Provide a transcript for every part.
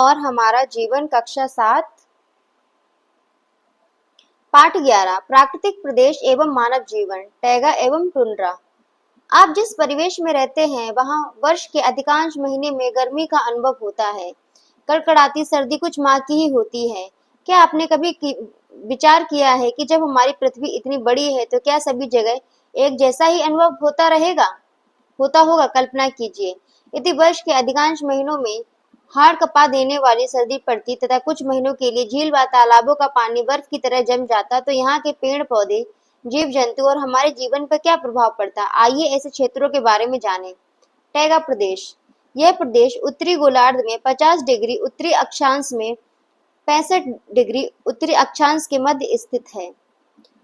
और हमारा जीवन, कक्षा 7, पाठ 11, प्राकृतिक प्रदेश एवं मानव जीवन, टैगा एवं टुंड्रा। आप जिस परिवेश में रहते हैं वहां वर्ष के अधिकांश महीने में गर्मी का अनुभव होता है। कड़कड़ाती सर्दी कुछ माह की ही होती है। क्या आपने कभी विचार किया है कि जब हमारी पृथ्वी इतनी बड़ी है तो क्या सभी जगह एक जैसा ही अनुभव होता होगा? कल्पना कीजिए, यदि वर्ष के अधिकांश महीनों में हाड़ कपा देने वाली सर्दी पड़ती तथा कुछ महीनों के लिए झील व तालाबों का पानी बर्फ की तरह जम जाता, तो यहाँ के पेड़ पौधे, जीव जंतु और हमारे जीवन पर क्या प्रभाव पड़ता? आइए ऐसे क्षेत्रों के बारे में जानें। टैगा प्रदेश। यह प्रदेश उत्तरी गोलार्ध में 50 डिग्री उत्तरी अक्षांश में 65 डिग्री उत्तरी अक्षांश के मध्य स्थित है।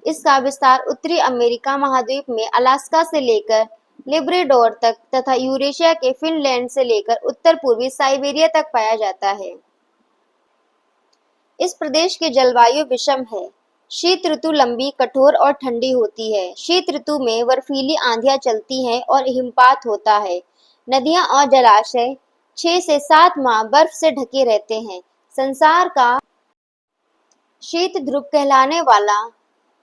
इसका विस्तार उत्तरी अमेरिका महाद्वीप में अलास्का से लेकर लिब्रेडोर तक तथा यूरेशिया के फिनलैंड से लेकर उत्तर पूर्वी साइबेरिया तक पाया जाता है। इस प्रदेश की जलवायु विषम है। शीत ऋतु लंबी, कठोर और ठंडी होती है। शीत ऋतु में बर्फीली आंधियां चलती हैं और हिमपात होता है। नदियां और जलाशय 6 से 7 माह बर्फ से ढके रहते हैं। संसार का शीत ध्रुव कहलाने वाला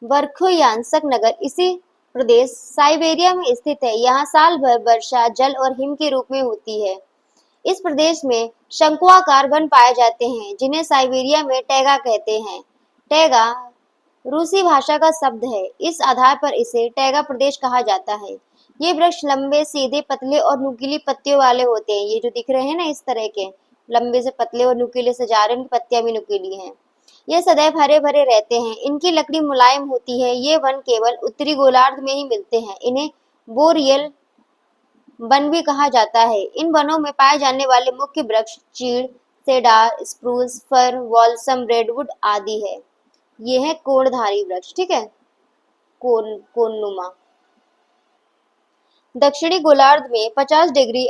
वर्खोयांसक नगर इसी प्रदेश साइबेरिया में स्थित है। यहाँ साल भर वर्षा जल और हिम के रूप में होती है। इस प्रदेश में शंकुआकार वन पाए जाते हैं जिन्हें साइबेरिया में टैगा कहते हैं। टैगा रूसी भाषा का शब्द है। इस आधार पर इसे टैगा प्रदेश कहा जाता है। ये वृक्ष लंबे, सीधे, पतले और नुकीली पत्तियों वाले होते हैं। ये जो दिख रहे हैं ना, इस तरह के लंबे से पतले और नुकीले से जा रहे हैं, इनकी पत्तियां भी नुकीली हैं। ये सदैव हरे भरे रहते हैं। इनकी लकड़ी मुलायम होती है। ये वन केवल उत्तरी गोलार्ध में ही मिलते हैं। इन्हें बोरियल वन भी कहा जाता है। इन वनों में पाए जाने वाले मुख्य वृक्ष चीड़, सेडार, स्प्रूस, फर, वॉल्सम, रेडवुड आदि है। ये है कोणधारी वृक्ष, ठीक है, कोननुमा। दक्षिणी गोलार्ध में 50 डिग्री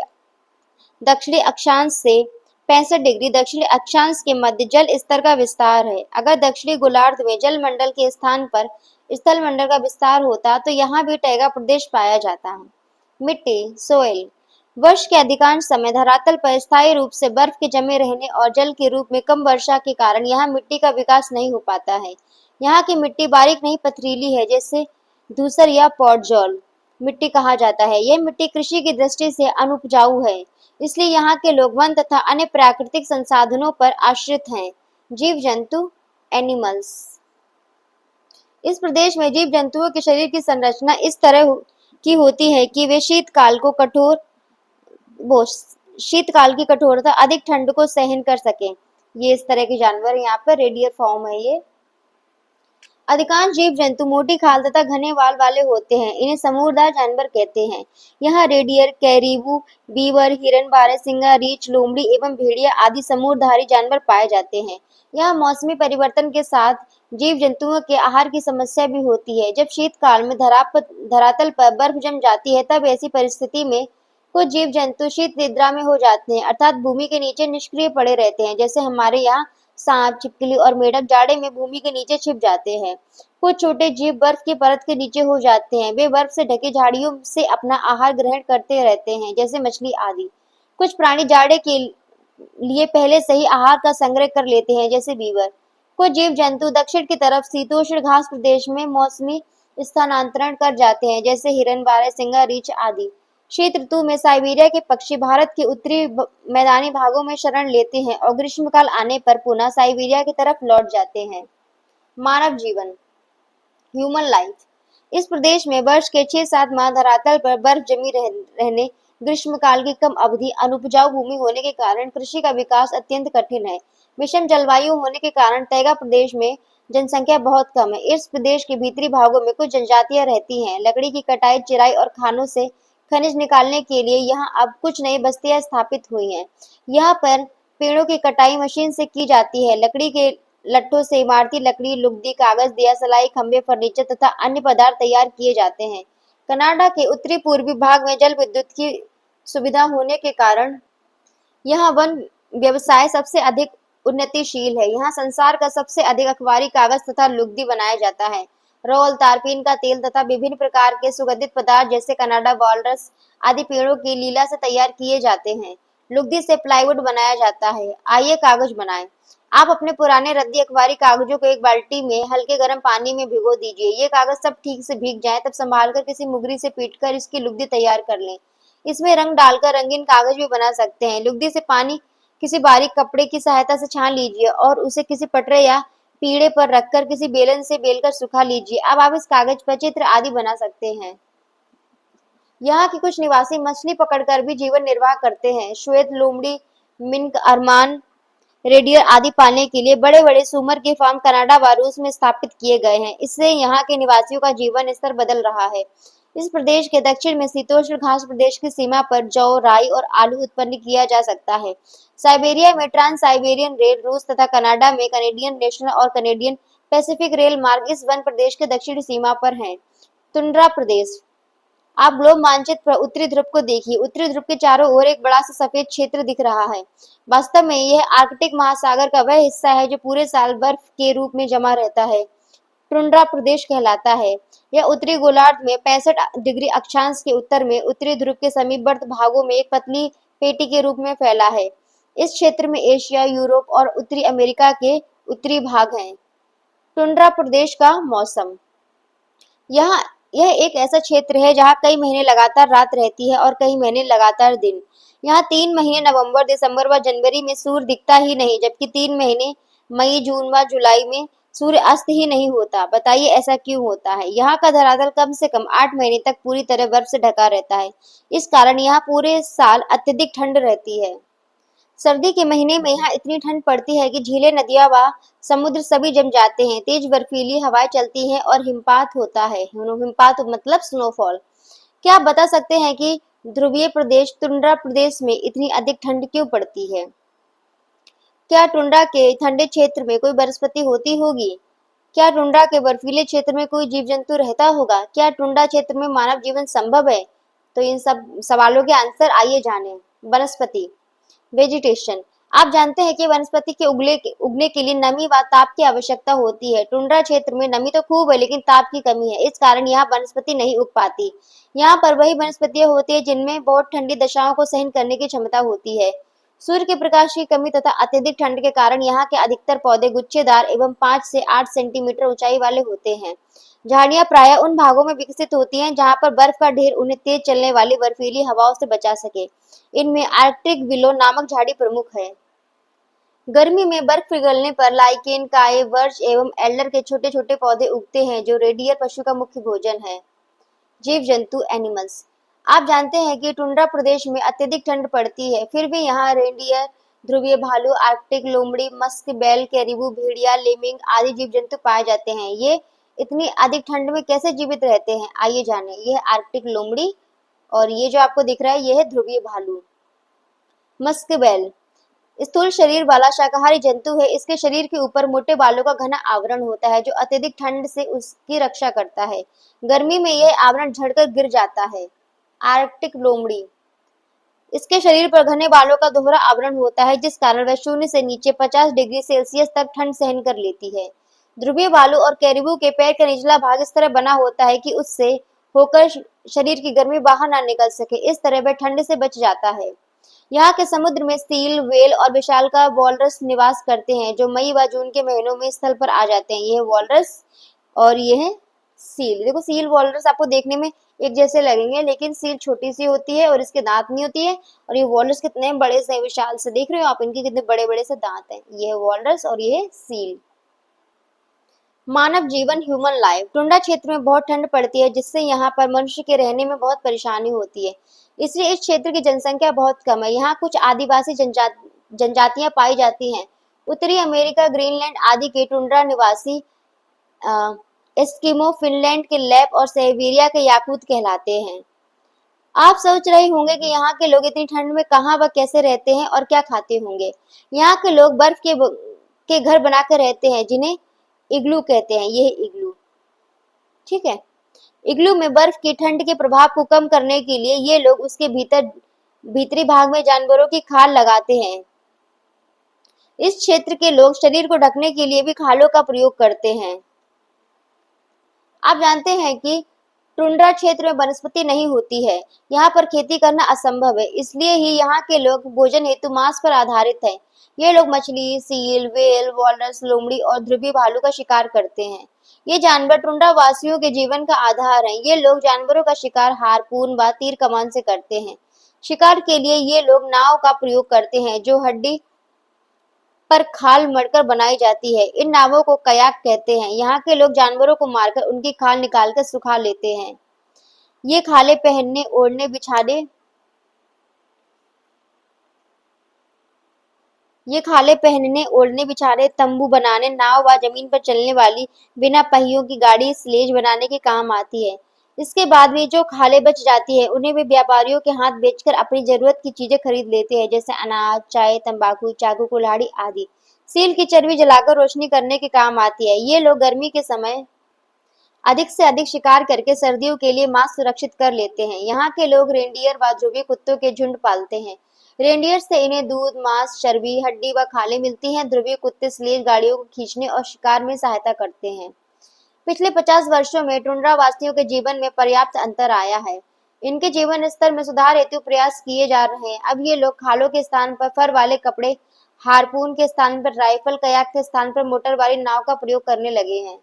दक्षिणी अक्षांश से 65 डिग्री दक्षिणी अक्षांश के मध्य जल स्तर का विस्तार है। अगर दक्षिणी गोलार्ध में जल मंडल के स्थान पर स्थल मंडल का विस्तार होता तो यहाँ भी टैगा प्रदेश पाया जाता है। मिट्टी, सोइल। वर्ष के अधिकांश समय धरातल पर स्थायी रूप से बर्फ के जमे रहने और जल के रूप में कम वर्षा के कारण यहाँ मिट्टी का विकास नहीं हो पाता है। यहाँ की मिट्टी बारीक नहीं, पथरीली है, जैसे धूसर या पॉटजॉल मिट्टी कहा जाता है। यह मिट्टी कृषि की दृष्टि से अनुपजाऊ है, इसलिए यहाँ के लोग वन तथा अन्य प्राकृतिक संसाधनों पर आश्रित हैं। जीव जंतु, एनिमल्स। इस प्रदेश में जीव जंतुओं के शरीर की संरचना इस तरह की होती है कि वे शीतकाल की कठोरता, अधिक ठंड को सहन कर सकें। ये इस तरह के जानवर यहाँ पर रेडियर फॉर्म है। ये अधिकांश जीव जंतु मोटी खाल तथा घने बाल वाले होते हैं। इन्हें समूरदार जानवर कहते हैं। यहाँ रेडियर, कैरीबू, बीवर, हिरन, बारहसिंगा, रीछ, लोमड़ी एवं भेड़िया आदि समूरधारी जानवर पाए जाते हैं। यहाँ मौसमी परिवर्तन के साथ जीव जंतुओं के आहार की समस्या भी होती है। जब शीतकाल में धरातल पर बर्फ जम जाती है, तब ऐसी परिस्थिति में कुछ जीव जंतु शीत निद्रा में हो जाते हैं, अर्थात भूमि के नीचे निष्क्रिय पड़े रहते हैं। जैसे हमारे यहाँ सांप, छिपकली और मेढक जाड़े में भूमि के नीचे छिप जाते हैं। कुछ छोटे जीव बर्फ की परत के नीचे हो जाते हैं। वे बर्फ से ढके झाड़ियों से अपना आहार ग्रहण करते रहते हैं, जैसे मछली आदि। कुछ प्राणी जाड़े के लिए पहले से ही आहार का संग्रह कर लेते हैं, जैसे बीवर। कुछ जीव जंतु दक्षिण की तरफ शीतोष्ण घास प्रदेश में मौसमी स्थानांतरण कर जाते हैं, जैसे हिरन, बारहसिंगा, रीछ आदि। शीत ऋतु में साइबेरिया के पक्षी भारत के उत्तरी मैदानी भागों में शरण लेते हैं और ग्रीष्मकाल आने पर पुनः साइबेरिया की तरफ लौट जाते हैं। मानव जीवन, ह्यूमन लाइफ। इस प्रदेश में वर्ष के 6-7 माह धरातल पर बर्फ जमी रहने, ग्रीष्मकाल की कम अवधि, अनुपजाऊ भूमि होने के कारण कृषि का विकास अत्यंत कठिन है। विषम जलवायु होने के कारण टैगा प्रदेश में जनसंख्या बहुत कम है। इस प्रदेश के भीतरी भागों में कुछ जनजातियां रहती हैं। लकड़ी की कटाई, चिराई और खानों से खनिज निकालने के लिए यहाँ अब कुछ नई बस्तियां स्थापित हुई हैं। यहाँ पर पेड़ों की कटाई मशीन से की जाती है। लकड़ी के लट्ठों से इमारती लकड़ी, लुगदी, कागज, दिया सलाई, खंभे, फर्नीचर तथा अन्य पदार्थ तैयार किए जाते हैं। कनाडा के उत्तरी पूर्वी भाग में जल विद्युत की सुविधा होने के कारण यहाँ वन व्यवसाय सबसे अधिक उन्नतिशील है। यहाँ संसार का सबसे अधिक अखबारी कागज तथा लुगदी बनाया जाता है। रोल, तारपीन का तेल तथा विभिन्न प्रकार के सुगंधित पदार्थ जैसे कनाडा वॉलरस आदि पेड़ों की लीला से तैयार किए जाते हैं। लुगदी से प्लाईवुड बनाया जाता है। आइए कागज बनाएं। आप अपने पुराने रद्दी अखबारी कागजों को एक बाल्टी में हल्के गर्म पानी में भिगो दीजिए। ये कागज सब ठीक से भीग जाए तब संभाल कर किसी मुगरी से पीटकर इसकी लुगदी तैयार कर लें। इसमें रंग डालकर रंगीन कागज भी बना सकते हैं। लुगदी से पानी किसी बारीक कपड़े की सहायता से छान लीजिए और उसे किसी पटरे या पीढ़े पर रखकर किसी बेलन से बेलकर सुखा लीजिए। अब आप इस कागज पर चित्र आदि बना सकते हैं। यहाँ के कुछ निवासी मछली पकड़कर भी जीवन निर्वाह करते हैं। श्वेत, लोमड़ी, मिंक, अरमान, रेडियर आदि पालने के लिए बड़े बड़े सूअर के फार्म कनाडा व रूस में स्थापित किए गए हैं। इससे यहाँ के निवासियों का जीवन स्तर बदल रहा है। इस प्रदेश के दक्षिण में शीतोष्ण घास प्रदेश की सीमा पर जौ, राई और आलू उत्पन्न किया जा सकता है। साइबेरिया में ट्रांस साइबेरियन रेल, रूस तथा कनाडा में कनेडियन नेशनल और कनेडियन पैसिफिक रेल मार्ग इस वन प्रदेश के दक्षिणी सीमा पर हैं। टुंड्रा प्रदेश। आप ग्लोब मानचित्र पर उत्तरी ध्रुव को देखिए। उत्तरी ध्रुव के चारों ओर एक बड़ा सा सफेद क्षेत्र दिख रहा है। वास्तव में यह आर्कटिक महासागर का वह हिस्सा है जो पूरे साल बर्फ के रूप में जमा रहता है। टुंड्रा प्रदेश कहलाता है। यह उत्तरी गोलार्ध में 65 डिग्री अक्षांश के उत्तर में उत्तरी ध्रुव के समीपवर्ती भागों में एक पतली पेटी के रूप में फैला है। इस क्षेत्र में एशिया, यूरोप और उत्तरी अमेरिका के उत्तरी भाग हैं। टुंड्रा प्रदेश का मौसम। यह एक ऐसा क्षेत्र है जहाँ कई महीने लगातार रात रहती है और कई महीने लगातार दिन। यहाँ 3 महीने नवंबर, दिसंबर व जनवरी में सूर्य दिखता ही नहीं, जबकि 3 महीने मई, जून व जुलाई में सूर्य अस्त ही नहीं होता। बताइए ऐसा क्यों होता है? यहाँ का धरातल कम से कम 8 महीने तक पूरी तरह बर्फ से ढका रहता है। इस कारण यहाँ पूरे साल अत्यधिक ठंड रहती है। सर्दी के महीने में यहाँ इतनी ठंड पड़ती है कि झीलें, नदियां व समुद्र सभी जम जाते हैं। तेज बर्फीली हवाएं चलती हैं और हिमपात होता है। हिमपात मतलब स्नोफॉल। क्या आप बता सकते हैं कि ध्रुवीय प्रदेश टुंड्रा प्रदेश में इतनी अधिक ठंड क्यों पड़ती है? क्या टुंड्रा के ठंडे क्षेत्र में कोई वनस्पति होती होगी? क्या टुंड्रा के बर्फीले क्षेत्र में कोई जीव जंतु रहता होगा? क्या टुंड्रा क्षेत्र में मानव जीवन संभव है? तो इन सब सवालों के आंसर आइए जानें। वनस्पति। वेजिटेशन। आप जानते हैं कि वनस्पति के उगने के लिए नमी व ताप की आवश्यकता होती है। टुंड्रा क्षेत्र में नमी तो खूब है लेकिन ताप की कमी है। इस कारण यहाँ वनस्पति नहीं उग पाती। यहाँ पर वही वनस्पतियां होती है जिनमें बहुत ठंडी दशाओं को सहन करने की क्षमता होती है। सूर्य के प्रकाश की कमी तथा अत्यधिक ठंड के कारण यहाँ के अधिकतर पौधे गुच्छेदार एवं 5 से 8 सेंटीमीटर ऊंचाई वाले होते हैं। झाड़ियां प्रायः उन भागों में विकसित होती हैं जहां पर बर्फ का ढेर उन्हें तेज चलने वाली बर्फीली हवाओं से बचा सके। इनमें आर्कटिक विलो नामक झाड़ी प्रमुख है। गर्मी में बर्फ पिघलने पर लाइकेन, काई, बर्च एवं एल्डर के छोटे छोटे पौधे उगते हैं जो रेडियर पशु का मुख्य भोजन है। जीव जंतु एनिमल्स। आप जानते हैं कि टुंड्रा प्रदेश में अत्यधिक ठंड पड़ती है, फिर भी यहाँ रेंडियर, ध्रुवीय भालू, आर्कटिक लोमड़ी, मस्क, बैल, कैरिबू, भेड़िया, लेमिंग आदि जीव जंतु पाए जाते हैं। ये इतनी अधिक ठंड में कैसे जीवित रहते हैं? आइए जाने। यह आर्कटिक लोमड़ी और ये जो आपको दिख रहा है यह है ध्रुवीय भालू। मस्क बैल स्थूल शरीर वाला शाकाहारी जंतु है। इसके शरीर के ऊपर मोटे बालों का घना आवरण होता है जो अत्यधिक ठंड से उसकी रक्षा करता है। गर्मी में यह आवरण झड़कर गिर जाता है। आर्कटिक लोमड़ी। इसके शरीर पर घने बालों का दोहरा आवरण होता है जिस कारण वह 0 से नीचे 50 डिग्री सेल्सियस तक ठंड सहन कर लेती है। ध्रुवीय भालू और कैरिबू के पैर का निचला भाग इस तरह बना होता है कि उससे होकर शरीर की गर्मी बाहर ना निकल सके। इस तरह वह ठंड से बच जाता है। यहाँ के समुद्र में सील, व्हेल और विशालकाय वॉलरस निवास करते हैं जो मई व जून के महीनों में स्थल पर आ जाते हैं। यह वॉलरस और यह सील। देखो सील, वॉलरस आपको देखने में एक जैसे लगेंगे लेकिन सील छोटी सी होती है और इसके दांत नहीं होती है। और ये वॉलरस कितने बड़े से विशाल से देख रहे हो आप, इनके कितने बड़े बड़े से दांत हैं। ये है वॉलरस और ये है सील। मानव जीवन ह्यूमन लाइफ। टुंड्रा क्षेत्र में बहुत ठंड पड़ती है जिससे यहाँ पर मनुष्य के रहने में बहुत परेशानी होती है। इसलिए इस क्षेत्र की जनसंख्या बहुत कम है। यहाँ कुछ आदिवासी जनजातियां पाई जाती हैं। उत्तरी अमेरिका, ग्रीनलैंड आदि के टुंड्रा निवासी एस्किमो, फिनलैंड के लैप और साइबेरिया के याकूत कहलाते हैं। आप सोच रहे होंगे कि यहाँ के लोग इतनी ठंड में कहाँ व कैसे रहते हैं और क्या खाते होंगे। यहाँ के लोग बर्फ के घर बनाकर रहते हैं जिन्हें इग्लू कहते हैं। ये है इग्लू, ठीक है। इग्लू में बर्फ की ठंड के प्रभाव को कम करने के लिए ये लोग उसके भीतरी भाग में जानवरों की खाल लगाते हैं। इस क्षेत्र के लोग शरीर को ढकने के लिए भी खालों का प्रयोग करते हैं। आप जानते हैं कि टुंड्रा क्षेत्र में वनस्पति नहीं होती है, यहाँ पर खेती करना असंभव है, इसलिए ही यहाँ के लोग भोजन हेतु मांस पर आधारित हैं। ये लोग मछली, सील, व्हेल, वॉलरस, लोमड़ी और ध्रुवी भालू का शिकार करते हैं। ये जानवर टुंड्रा वासियों के जीवन का आधार हैं। ये लोग जानवरों का शिकार हार्पून व तीर कमान से करते हैं। शिकार के लिए ये लोग नाव का प्रयोग करते हैं, जो हड्डी पर खाल मढ़कर बनाई जाती है। इन नावों को कयाक कहते हैं। यहाँ के लोग जानवरों को मारकर उनकी खाल निकालकर सुखा लेते हैं। ये खाले पहनने, ओढ़ने, बिछाने ये खाले पहनने, ओढ़ने, बिछाने, तंबू बनाने, नाव व जमीन पर चलने वाली बिना पहियों की गाड़ी स्लेज बनाने के काम आती है। इसके बाद भी जो खाले बच जाती है, उन्हें वे व्यापारियों के हाथ बेचकर अपनी जरूरत की चीजें खरीद लेते हैं, जैसे अनाज, चाय, तंबाकू, चाकू, कुल्हाड़ी आदि। सील की चर्बी जलाकर रोशनी करने के काम आती है। ये लोग गर्मी के समय अधिक से अधिक शिकार करके सर्दियों के लिए मांस सुरक्षित कर लेते हैं। यहाँ के लोग रेंडियर व ध्रुवीय कुत्तों के झुंड पालते हैं। रेंडियर से इन्हें दूध, मांस, चर्बी, हड्डी व खालें मिलती हैं। ध्रुवीय कुत्ते स्लेज गाड़ियों को खींचने और शिकार में सहायता करते हैं। पिछले 50 वर्षों में टुंड्रा वासियों के जीवन में पर्याप्त अंतर आया है। इनके जीवन स्तर में सुधार हेतु प्रयास किए जा रहे हैं। अब ये लोग खालों के स्थान पर फर वाले कपड़े, हार्पून के स्थान पर राइफल, कयाक के स्थान पर मोटर वाली नाव का प्रयोग करने लगे हैं।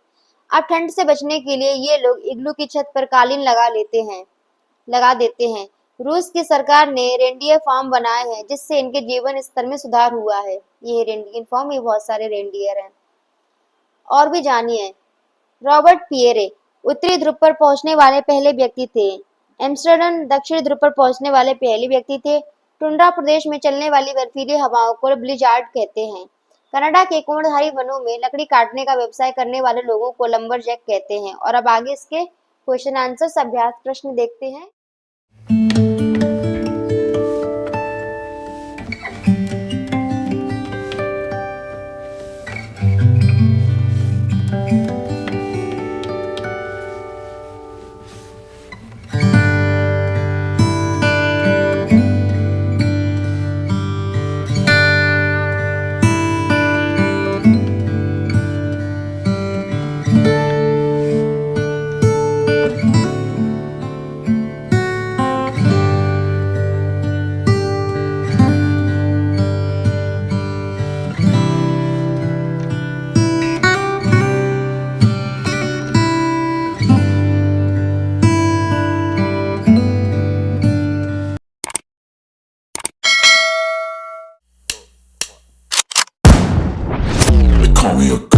अब ठंड से बचने के लिए ये लोग इग्लू की छत पर कालीन लगा देते हैं। रूस की सरकार ने रेंडियर फार्म बनाए हैं, जिससे इनके जीवन स्तर में सुधार हुआ है। ये रेंडियर फार्म, ये बहुत सारे रेंडियर हैं। और भी जानिए। रॉबर्ट पियरे उत्तरी ध्रुव पर पहुंचने वाले पहले व्यक्ति थे। एम्स्टर्डम दक्षिणी ध्रुव पर पहुंचने वाले पहले व्यक्ति थे। टुंड्रा प्रदेश में चलने वाली बर्फीली हवाओं को ब्लिजार्ड कहते हैं। कनाडा के कोणधारी वनों में लकड़ी काटने का व्यवसाय करने वाले लोगों को लंबरजैक कहते हैं। और अब आगे इसके क्वेश्चन आंसर अभ्यास प्रश्न देखते हैं। Call me a